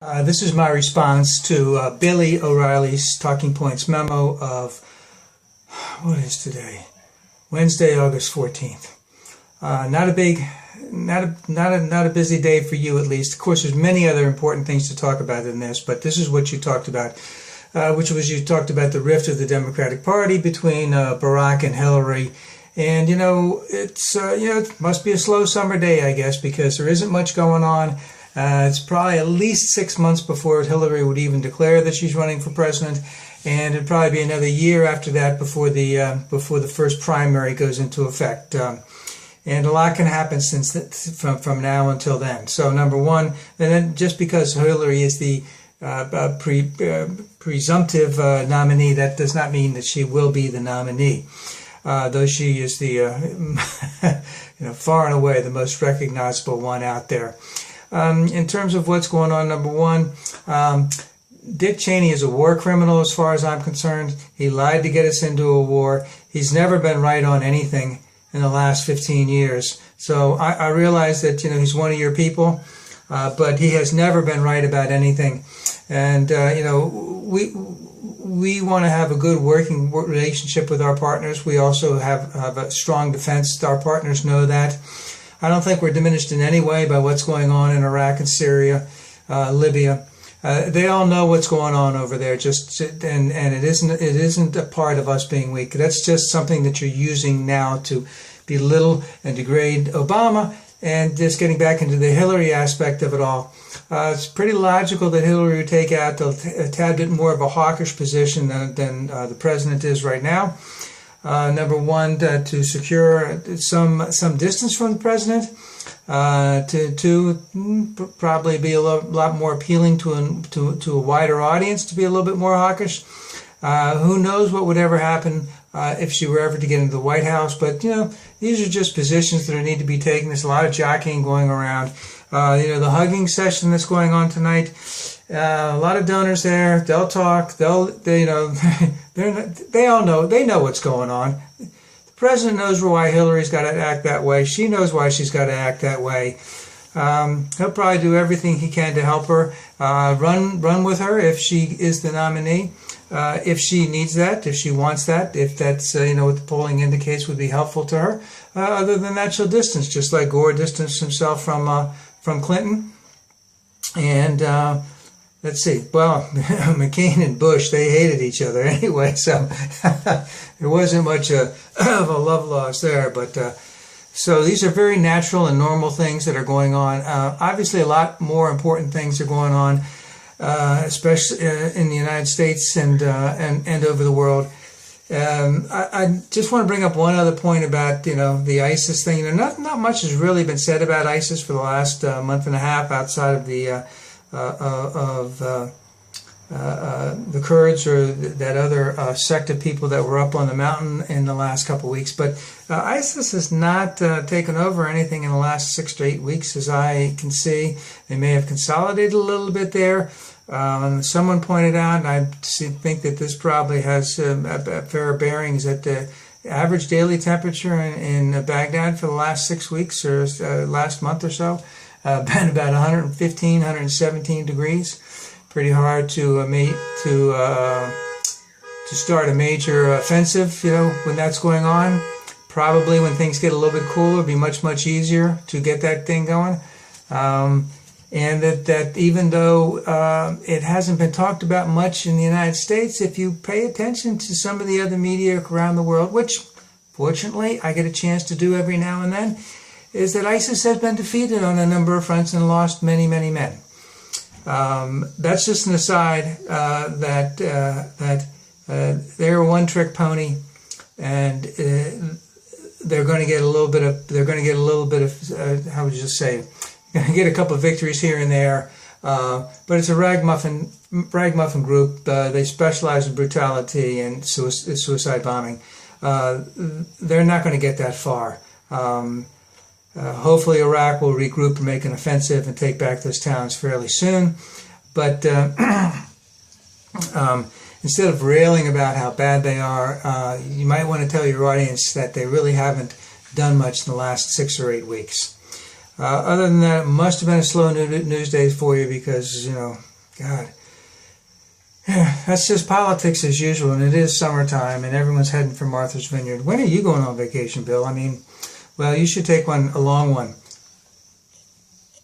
This is my response to Billy O'Reilly's Talking Points memo of, what is today? Wednesday, August 14th. Not a busy day for you, at least. Of course, there's many other important things to talk about in this, but this is what you talked about, you talked about the rift of the Democratic Party between Barack and Hillary. And, it must be a slow summer day, I guess, because there isn't much going on. It's probably at least 6 months before Hillary would even declare that she's running for president, and it'd probably be another year after that before the first primary goes into effect. And a lot can happen from now until then. So number one, and then just because Hillary is the presumptive nominee, that does not mean that she will be the nominee. Though she is the far and away the most recognizable one out there. In terms of what's going on, number one, Dick Cheney is a war criminal as far as I'm concerned. He lied to get us into a war. He's never been right on anything in the last 15 years. So I realize that, he's one of your people, but he has never been right about anything. And, we want to have a good working relationship with our partners. We also have a strong defense. Our partners know that. I don't think we're diminished in any way by what's going on in Iraq and Syria, Libya. They all know what's going on over there. And it isn't a part of us being weak. That's just something that you're using now to belittle and degrade Obama. And just getting back into the Hillary aspect of it all, it's pretty logical that Hillary would take out a tad bit more of a hawkish position than the president is right now. Number one, to secure some distance from the president. To probably be a lot more appealing to a wider audience, to be a little bit more hawkish. Who knows what would ever happen if she were ever to get into the White House? But these are just positions that need to be taken. There's a lot of jockeying going around. The hugging session that's going on tonight. A lot of donors there. They'll talk. They all know. They know what's going on. The president knows why Hillary's got to act that way. She knows why she's got to act that way. He'll probably do everything he can to help her. Run with her if she is the nominee. If she needs that, if she wants that, if that's what the polling indicates would be helpful to her. Other than that, she'll distance, just like Gore distanced himself from Clinton. And let's see. Well, McCain and Bush, they hated each other anyway, so there wasn't much of a love loss there. But so these are very natural and normal things that are going on. Obviously, a lot more important things are going on, especially in the United States and over the world. I just want to bring up one other point about the ISIS thing. Not much has really been said about ISIS for the last month and a half outside of the Kurds or that other sect of people that were up on the mountain in the last couple of weeks. But ISIS has not taken over anything in the last 6 to 8 weeks, as I can see. They may have consolidated a little bit there. Someone pointed out, and I think that this probably has fair bearings, that the average daily temperature in Baghdad for the last 6 weeks or last month or so been about 115, 117 degrees. Pretty hard to start a major offensive, when that's going on. Probably when things get a little bit cooler, it'll be much easier to get that thing going. And that even though it hasn't been talked about much in the United States, if you pay attention to some of the other media around the world, which fortunately I get a chance to do every now and then, is that ISIS has been defeated on a number of fronts and lost many men. That's just an aside. That they're a one-trick pony, and they're going to get a little bit of how would you say? Going to get a couple of victories here and there, but it's a ragamuffin group. They specialize in brutality and suicide bombing. They're not going to get that far. Hopefully Iraq will regroup and make an offensive and take back those towns fairly soon. But instead of railing about how bad they are, you might want to tell your audience that they really haven't done much in the last 6 or 8 weeks. Other than that, it must have been a slow news day for you because, God. Yeah, that's just politics as usual, and it is summertime, and everyone's heading for Martha's Vineyard. When are you going on vacation, Bill? I mean, well, you should take a long one.